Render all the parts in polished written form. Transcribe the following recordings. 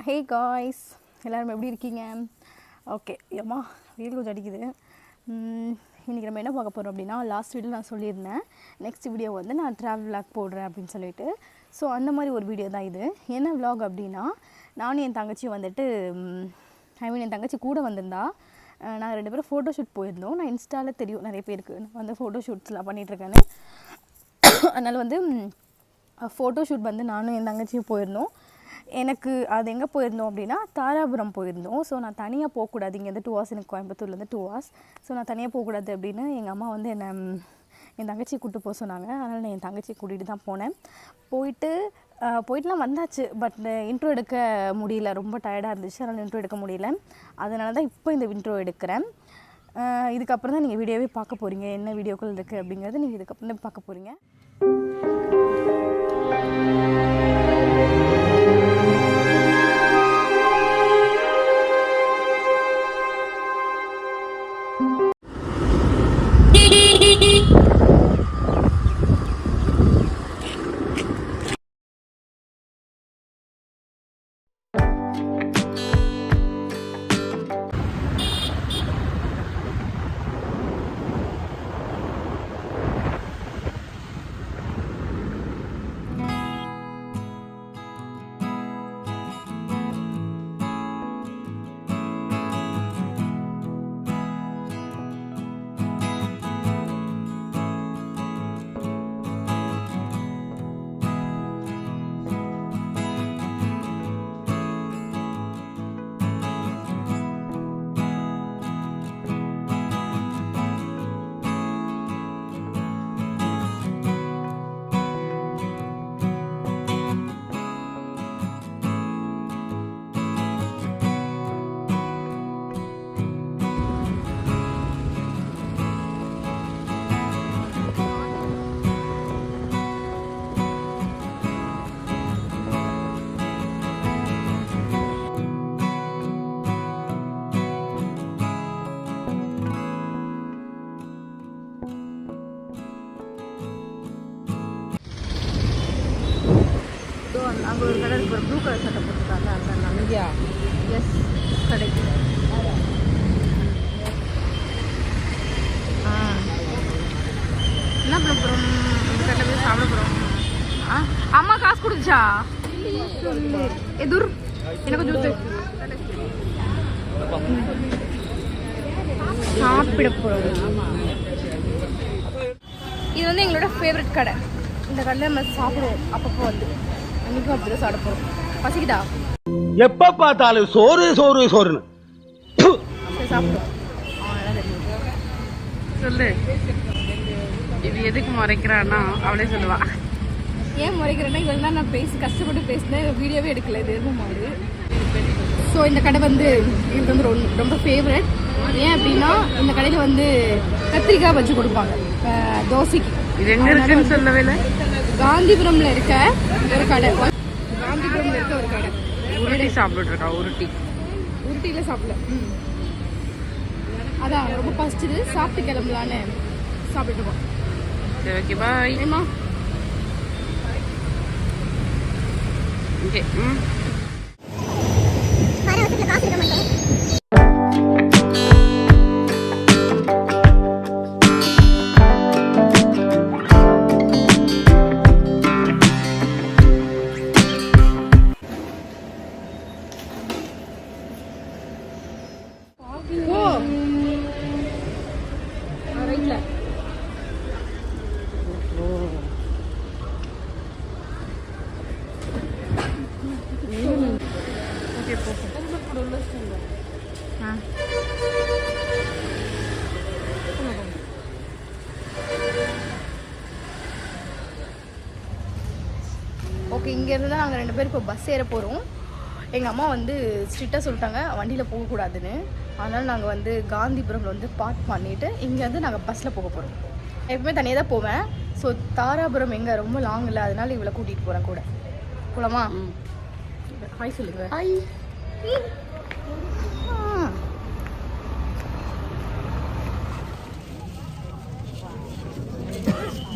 Hey guys, எல்லோரும் எப்படி இருக்கீங்க? ஓகே, ஏம்மா வெயில் கொஞ்சம் அடிக்குது. இன்றைக்கி நம்ம என்ன பார்க்க போகிறோம் அப்படின்னா, லாஸ்ட் வீடியோ நான் சொல்லியிருந்தேன் நெக்ஸ்ட் வீடியோ வந்து நான் ட்ராவல் விளாக் போடுறேன் அப்படின்னு சொல்லிட்டு. ஸோ அந்த மாதிரி ஒரு வீடியோ தான் இது. என்ன விளாக் அப்படின்னா, நானும் என் தங்கச்சியும் வந்துட்டு என் தங்கச்சி கூட வந்திருந்தா. நாங்கள் 2 பேரும் ஃபோட்டோ ஷூட் போயிருந்தோம். நான் இன்ஸ்டாவில் தெரியும் நிறைய பேருக்கு நான் வந்து ஃபோட்டோ ஷூட்ஸ்லாம் பண்ணிகிட்ருக்கேன்னு. அதனால் வந்து ஃபோட்டோ ஷூட் வந்து நானும் என் தங்கச்சியும் போயிருந்தோம். எனக்கு அது எங்கே போயிருந்தோம் அப்படின்னா தாராபுரம் போயிருந்தோம். ஸோ நான் தனியாக போகக்கூடாது, இங்கேருந்து 2 hours, எனக்கு கோயம்புத்தூர்லேருந்து 2 hours. ஸோ நான் தனியாக போகக்கூடாது அப்படின்னு எங்கள் அம்மா வந்து என் தங்கச்சியை கூப்பிட்டு போக சொன்னாங்க. அதனால் நான் என் தங்கச்சியை கூட்டிகிட்டு தான் போனேன். போயிட்டுலாம் வந்தாச்சு. பட் இன்ட்ரோ எடுக்க முடியல, ரொம்ப டயர்டாக இருந்துச்சு. அதனால் இன்ட்ரோ எடுக்க முடியல. அதனால தான் இப்போ இந்த இன்ட்ரோ எடுக்கிறேன். இதுக்கப்புறம் தான் நீங்கள் வீடியோவே பார்க்க போகிறீங்க. என்ன வீடியோக்கள் இருக்குது அப்படிங்கிறது நீங்கள் இதுக்கப்புறம் தான் பார்க்க போகிறீங்க. அங்கே ஒரு கடை இருக்கு, ஒரு ப்ளூ கலர் சட்டை போட்டுருக்காங்க. அந்த நம்பியா எஸ் கடைக்கு என்ன பண்ண போகிறோம்? இந்த கடை போய் சாப்பிட போகிறோம். அம்மா காசு கொடுத்துச்சா? எதுர் எனக்கு ஜூத்து சாப்பிட போகிறோம். இது வந்து எங்களோட ஃபேவரட் கடை. இந்த கடையில் நம்ம சாப்பிடுவோம் அப்பப்போ வந்து. அன்றைக்கும் அப்படி தான் சாப்பிட போகிறோம். பசிக்குதா? எப்போ பார்த்தாலும் சோறு சோறு சோறுன்னு சாப்பிடுவோம். சொல்லு, இது எதுக்கு முறைக்கிறான்னா அவளே சொல்லுவா. ஏன் முறைக்கிறேன்னா, இவள் தான் நான் கஷ்டப்பட்டு பேசினேன், வீடியோவே எடுக்கல. இது எதுவும் மாதிரி. ஸோ இந்த கடை வந்து எனக்கு வந்து ரொம்ப ஃபேவரட். ஏன் அப்படின்னா, இந்த கடையில் வந்து கத்திரிக்காய் வச்சு கொடுப்பாங்க தோசைக்கு. இது எங்க இருக்குன்னு சொல்லவே இல்லை. காந்திபுரம்ல இருக்க ஒரு கடை. காந்திபுரம்ல இருக்க ஒரு கடை. உருட்டி சாப்பிட்டு இருக்கா? உருட்டியில சாப்பிடல. அதான் ரொம்ப பசிச்சுது, சாப்பிட்டு கிளம்பலான்னு சாப்பிட்டு இருக்கோம். சரி, ஓகே, பாய். ஏமா ஓகே. ஓகே, இங்கேருந்து தான் நாங்கள் 2 பேரும் இப்போ பஸ் ஏற போகிறோம். எங்கள் அம்மா வந்து ஸ்ட்ரிக்டாக சொல்லிட்டாங்க வண்டியில் போகக்கூடாதுன்னு. அதனால் நாங்கள் வந்து காந்திபுரமில் வந்து பார்க் பண்ணிவிட்டு இங்கேருந்து நாங்கள் பஸ்ஸில் போக போகிறோம். எப்பவுமே தனியாக தான் போவேன். ஸோ தாராபுரம் எங்கே ரொம்ப லாங் இல்லை, அதனால இவளை கூட்டிகிட்டு போகிறேன் கூட. போகலாமா? ஹாய் சொல்லுங்கள். ஹாய்.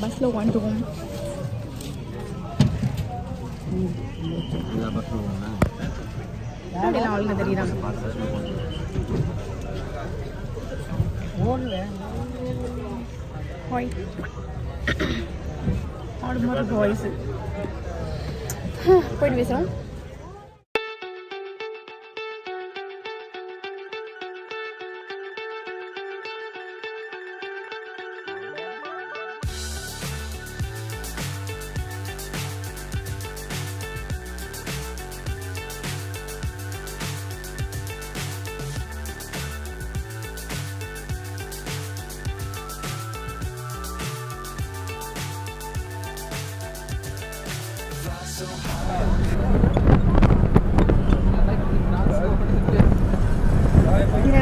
பஸ்ஸில் வந்துடுவோம். அப்படிலாம் ஆளுங்க தெரியுறாங்க. ஆடு மாதிரி வாய்ஸு போயிட்டு பேசுகிறோம்.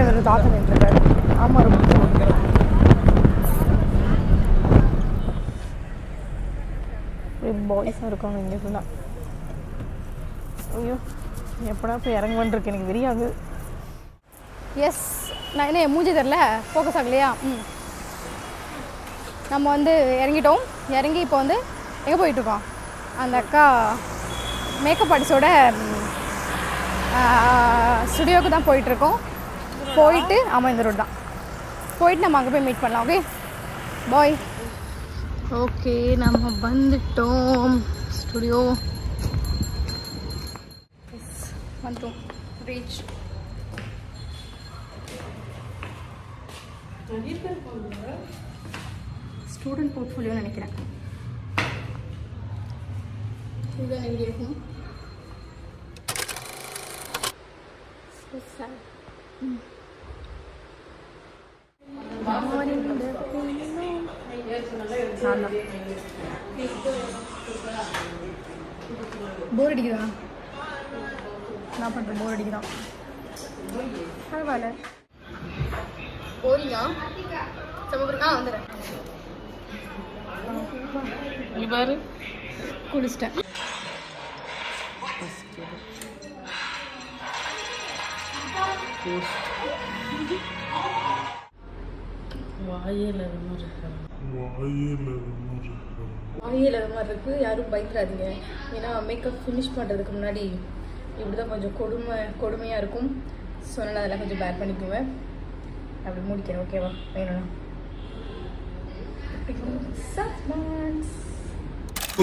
ஒரு தாத்தா நின்றுருக்காரு. ஆமாம், ரொம்ப பாய்ஸாக இருக்காங்க இங்கே ஃபுல்லாக. ஐயோ எப்படா போய் இறங்குவேன்ருக்கு எனக்கு தெரியாது. எஸ், நான் என்ன மூஞ்சி தெரில, ஃபோக்கஸ் ஆகலையா? நம்ம வந்து இறங்கிட்டோம். இறங்கி இப்போ வந்து எங்கே போயிட்டுருக்கோம்? அந்த அக்கா மேக்கப் ஆர்டிஸ்டோட ஸ்டுடியோவுக்கு தான் போயிட்டுருக்கோம். போயிட்டு ஆமாம் இந்த ரோடு தான் போயிட்டு நம்ம அங்கே போய் மீட் பண்ணலாம். Okay bye. ஓகே நம்ம வந்துட்டோம் ஸ்டுடியோ. வந்துட்டோம், ரீச். ஸ்டூடெண்ட் போர்ட்ஃபோலியோன்னு நினைக்கிறேன். இதுதான் எப்படி இருக்கும். போர் அடிக்குதா? என்ன பண்ணுறேன், போர் அடிக்குதான். பரவாயில்ல, போறீங்க சமபுரிக்கா வந்துடுறேன். நீ பாரு குடிச்சிட்டேன். வாயில் அது மாதிரி இருக்குது. யாரும் பயப்படாதீங்க. ஏன்னா மேக்கப் ஃபினிஷ் பண்ணுறதுக்கு முன்னாடி இப்படி தான் கொஞ்சம் கொடுமையாக இருக்கும். ஸோ நான் அதெல்லாம் கொஞ்சம் பேர் பண்ணிக்குவேன். அப்படி முடிக்கிறேன். ஓகேவா? வேணும்னா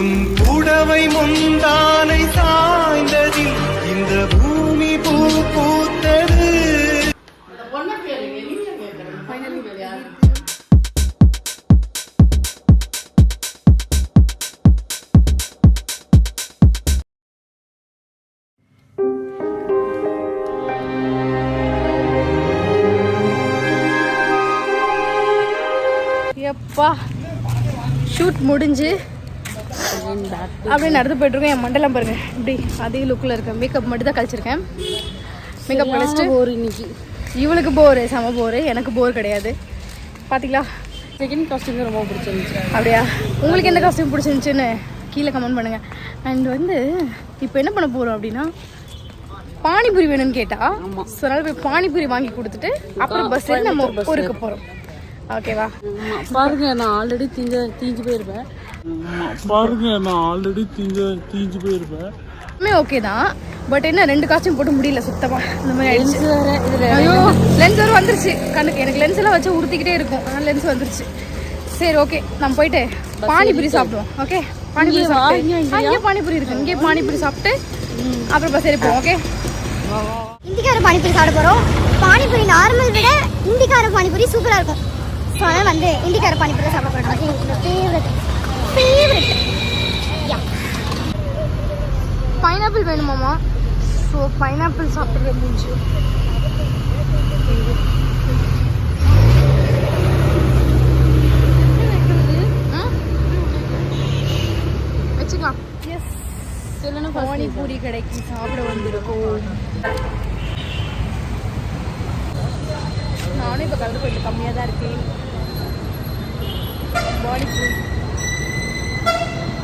உன் புடவை முந்தானை சாய்ந்ததில் இந்த பூமி பூ பூத்தது. எப்பா ஷூட் முடிஞ்சு அப்படியே நடந்து போயிட்டுருக்கோம். என் மண்டலம் பாருங்க இப்படி அதே லுக்கில் இருக்கேன். மேக்கப் மட்டும் தான் கழிச்சிருக்கேன். மேக்கப் கழிச்சிட்டு போர் இன்னைக்கு. இவளுக்கு போர், செம போர். எனக்கு போர் கிடையாது. பார்த்தீங்களா? செகண்ட் காஸ்டியூம் ரொம்ப பிடிச்சிருந்துச்சு. அப்படியா? உங்களுக்கு எந்த காஸ்டியூம் பிடிச்சிருந்துச்சுன்னு கீழே கமெண்ட் பண்ணுங்கள். அண்ட் வந்து இப்போ என்ன பண்ண போகிறோம் அப்படின்னா, பானிபூரி வேணும்னு கேட்டா ஸோ அதனால போய் பானிபூரி வாங்கி கொடுத்துட்டு அப்புறம் பஸ் ஏறி நம்ம ஊருக்கு போகிறோம். ஓகேவா? பாருங்க, நான் ஆல்ரெடி தீஞ்சு போயிருப்பேன். ஓகே தான். பட் என்ன 2 காஸ்டியூம் போட்டு முடியல சுத்தமாக. இந்த மாதிரி ஆயிடுச்சு. ஐயோ லென்ஸ் வரும் வந்துருச்சு கண்ணுக்கு. எனக்கு லென்ஸ் எல்லாம் வச்சு உடுத்திக்கிட்டே இருக்கும். அதனால லென்ஸ் வந்துருச்சு. சரி ஓகே, நம்ம போயிட்டு பானிபூரி சாப்பிடுவோம். ஓகே, பானிபூரி சாப்பிட்டு அங்கே பானிபூரி இருக்கு. இங்கே பானிபூரி சாப்பிட்டு அப்புறம் பஸ் ஏறி போவோம். ஓகே, இந்திக்கார பானிபூரி சாப்பிட போகிறோம். பானிபூரி நார்மல் விட இந்திக்கார பானிபூரி சூப்பராக இருக்கும். ஸோ அதனால் வந்து இந்திக்கார பானிபூரி சாப்பிட போகிறோம். எங்களுக்கு ஃபேவரட். பைனாப்பிள் வேணுமாம்மா? ஸோ பைனாப்பிள் சாப்பிட்ற முடிஞ்சு வச்சுக்கலாம். எஸ், பானிபூரி கடைக்கு சாப்பிட வந்திருக்கோம். நானும் இப்போ கலந்து கொஞ்சம் கம்மியாக தான் இருக்கேன். பானிபூரி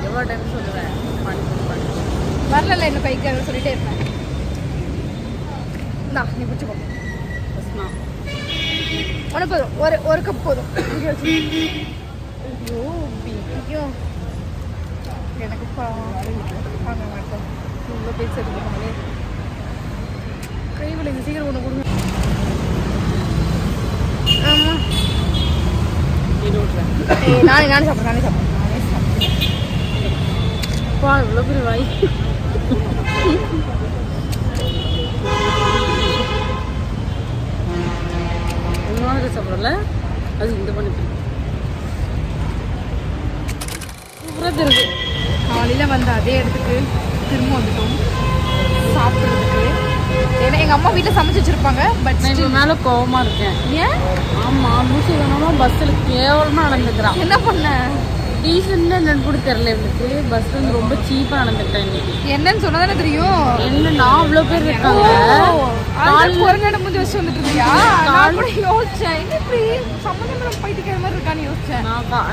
எவ்வளோ டைம் சொல்லுவேன் வரல, இன்னும் கைக்கு சொல்லிட்டே இருப்பேன். இந்தா நீ பிடிச்சிக்கோ. உனக்கு போதும், ஒரு கப் போதும். ஐயோ ஐயோ எனக்கு வாங்க மாட்டோம். இவ்வளோ பேர் சொல்லிருக்கோங்களே. வாய்ப்பில்லை, இந்த சீக்கிரம் ஒன்று கொடுங்க. நானே சாப்பிட்றேன். அப்பா இவ்வளோ பெரிய வாய். இன்னொன்று சாப்பிடல, அது இந்த பண்ணி சூப்பராக தெரியுது. காலையில் வந்து அதே இடத்துக்கு திரும்ப வந்துட்டோம் சாப்பிட்றதுக்கு. ஏன்னா எங்கள் அம்மா வீட்டில் சமைச்சு வச்சுருப்பாங்க. பட் நான் இப்போ மேலே கோவமாக இருக்கேன். ஏன் ஆமாம், மூச்சு வேணாலும் பஸ்ஸில் கேவலமாக நடந்துக்கிறான். என்ன பண்ண? டீசெண்டாக என்னன்னு கூட தெரில இவனுக்கு. பஸ் வந்து ரொம்ப சீப்பாக நடந்துக்கிட்டேன் இன்னைக்கு. என்னன்னு சொன்னா தானே தெரியும். என்ன நான் அவ்வளோ பேர் இருக்காங்க. குரங்காட முடிஞ்சு வச்சு வந்துட்டு இருக்கியா? நான் கூட யோசிச்சேன், என்ன இப்படி சம்மந்தம் பைத்திக்கிற மாதிரி இருக்கான்னு யோசிச்சேன்.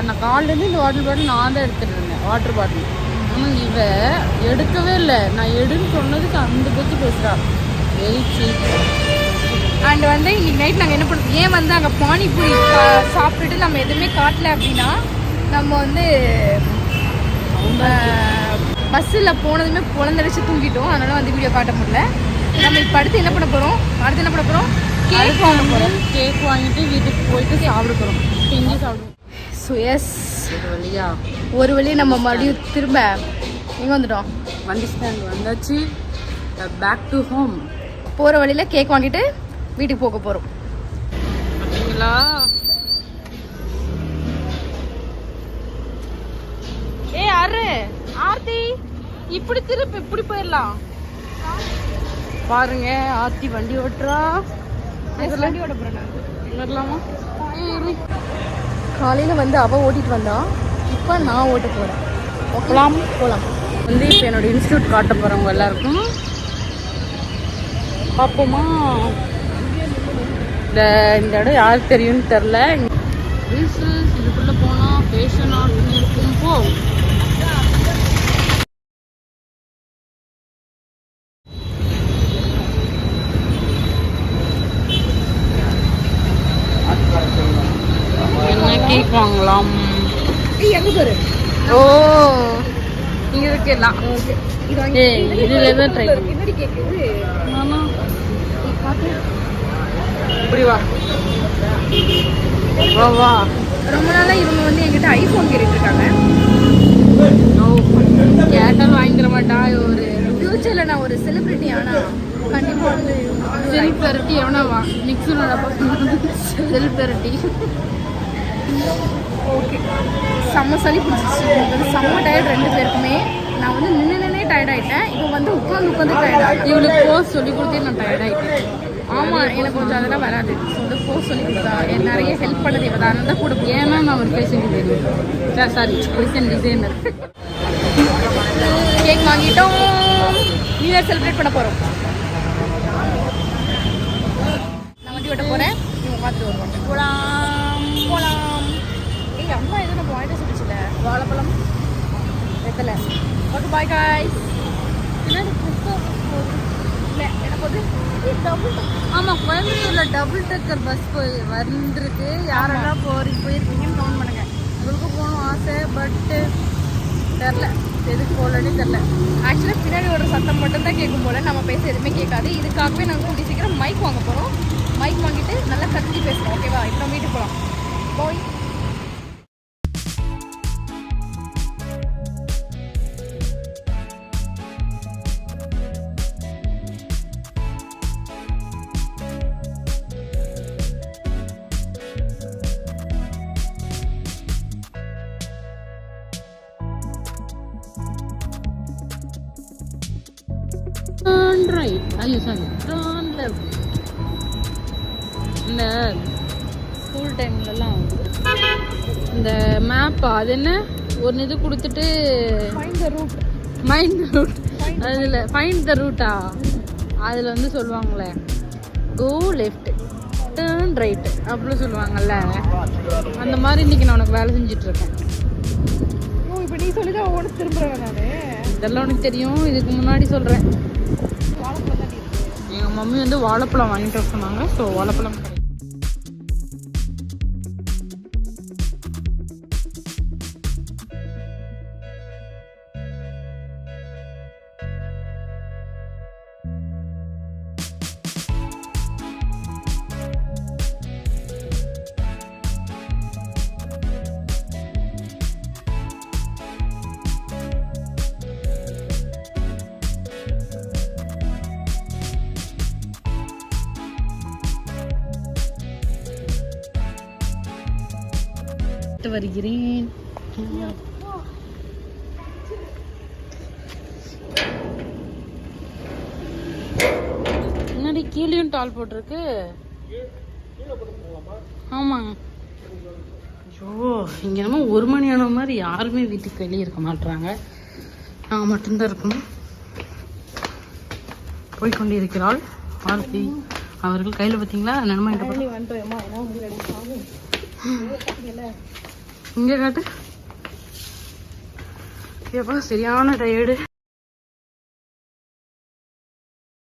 நான் காலிலேருந்து இந்த வாட்டர் பாட்டில் நான் தான் எடுத்துகிட்டு இருந்தேன், வாட்டர் பாட்டில். ஆனால் இவ எடுக்கவே இல்லை. நான் எடுன்னு சொன்னதுக்கு அந்த பற்றி பேசுகிறா. Very cheap. அண்ட் வந்து இன்னைக்கு நைட் நாங்கள் என்ன பண்ணுறோம், ஏன் வந்து அங்கே பானிபூரி சாப்பிட்டுட்டு நம்ம எதுவுமே காட்டல அப்படின்னா, நம்ம வந்து பஸ்ஸில் போனதுமே குழந்தடிச்சு தூங்கிட்டோம். அதனால வந்து வீடியோ காட்ட முடியல. நம்ம இப்போ அடுத்து என்ன பண்ண போகிறோம், கேக் வாங்க போகிறோம். கேக் வாங்கிட்டு வீட்டுக்கு போயிட்டு சாப்பிட போகிறோம். செஞ்சு சாப்பிடுவோம். ஸோ எஸ், ஒரு வழியாக நம்ம மறுபடியும் திரும்ப எங்கே வந்துட்டோம், வண்டி ஸ்டாண்ட் வந்தாச்சு. Back to home. போகிற வழியில் கேக் வாங்கிட்டு வீட்டுக்கு போக போகிறோம். பார்த்தீங்களா? ஆர்த்தி இப்படி திருப்பி இப்படி போயிடலாம். பாருங்க, ஆர்த்தி வண்டி ஓட்டுறா. வண்டி ஓட போகிறேன். வரலாமா? காலையில் வந்து அவள் ஓட்டிகிட்டு வந்தா, இப்போ நான் ஓட்ட போகிறேன். போகலாம். வந்து இப்போ என்னோட இன்ஸ்டியூட் காட்ட போகிறவங்க எல்லாருக்கும் பார்ப்போமா. இந்த இடம் யாருக்கு தெரியும்னு தெரில. இதுக்குள்ளே போனால் ஃபேஷன் ஆர்ட்னு இருக்கும். போ. என்ன கேக் வாங்கலாம்? எங்கே போகிற? ஓ, இங்கே இருக்கலாம். இதுல தான் ட்ரை பண்ணு. என்னடி கேட்குது? மாமா இப்படி வா வா வா. ரொம்ப நாளாக இவங்க வந்து என்கிட்ட ஐஃபோன் கேட்டுட்டு இருக்காங்க. கேட்டாலும் வாங்கி தர மாட்டா. ஒரு ஃப்யூச்சரில் நான் ஒரு செலிப்ரிட்டி ஆனால் கண்டிப்பாக வந்து செலிபிரிட்டி எவனா வா மிக்ஸனோட செலிபிரிட்டி. ஓகே, செம்ம சளி பிடிச்சிச்சு. செம்ம டயர்ட் ரெண்டு பேருக்குமே. நான் வந்து நின்று டயர்ட் ஆகிட்டேன். இப்போ வந்து உட்காந்து டயர்ட் ஆகிட்டேன். இவளுக்கு போஸ் சொல்லி கொடுத்தே நான் டயர்ட் ஆகிட்டேன். ஆமாம், எனக்கு கொஞ்சம் அதெல்லாம் வராது. ஸோ வந்து போஸ் சொல்லி கொடுத்தா நிறைய ஹெல்ப் பண்ணது இவ தான். தான் கூட ஏன்னா நான் ஒரு fashion designer. Sorry, fashion designer. Cake வாங்கிட்டோம். நியூ இயர் செலிப்ரேட் பண்ண போகிறோம். நான் வண்டி ஓட்ட போகிறேன். இவங்க பார்த்துட்டு வருவாங்க. போகலாம். ஏய், அம்மா எதுவும் நம்ம வாங்கிட்டு சொல்லிச்சுல, வாழைப்பழம் வெத்தலை. Okay, bye guys. இல்லை என்ன போகுது? ஆமாம், கோயம்புத்தூரில் டபுள் டக்கர் பஸ் வந்துருக்கு. யாரெல்லாம் போயிருக்கீங்கன்னு ஃபோன் பண்ணுங்க. உங்களுக்கு போகணும் ஆசை, பட்டு தெரில எதுக்கு போகலன்னு தெரில. ஆக்சுவலாக பின்னாடி ஒரு சத்தம் மட்டும்தான் கேட்கும் போல, நம்ம பேச எதுவுமே கேட்காது. இதுக்காகவே நாங்கள் கூட்டி சீக்கிரம் மைக் வாங்க போகிறோம். மைக் வாங்கிட்டு நல்லா கத்தி பேசுகிறோம். ஓகேவா? இப்போ நம்ம வீட்டுக்கு போகலாம். பாய். Turn right. ஐயோ சாரி, turn left. இந்த ஸ்கூல் டைம்லலாம் இந்த மேப் அது என்ன ஒரு இது கொடுத்துட்டு மைண்ட் ரூட் அதில் ஃபைண்ட் த ரூட்டா அதில் வந்து சொல்லுவாங்களே, கோ லெஃப்ட் டேர்ன் ரைட்டு அப்படி சொல்லுவாங்கல்ல. அந்த மாதிரி இன்னைக்கு நான் உனக்கு வேலை செஞ்சிட்ருக்கேன். இப்போ நீ சொல்லி தான் ஒன்று திரும்புகிறேன். நான் இதெல்லாம் உனக்கு தெரியும், இதுக்கு முன்னாடி சொல்கிறேன். வாழைப்பழம் தான் இருக்கு. எங்கள் மம்மி வந்து வாழைப்பழம் வாங்கிட்டு வர சொன்னாங்க. ஸோ வாழைப்பழம் கிடைக்கும். வருகிறேன். முன்னாடி கீழேயும் டால் போட்டிருக்கு. ஆமாங்க. ஐயோ இங்க நம்ம 1 மணி ஆன மாதிரி யாருமே வீட்டுக்கு வெளியே இருக்க மாட்டாங்க. நான் மட்டும்தான் இருக்கணும். போய்கொண்டிருக்கிறாள் ஆர்த்தி அவர்கள். கையில பாத்தீங்களா நன்மை இங்க காட்டு. ஏப்பா சரியான டயர்டு.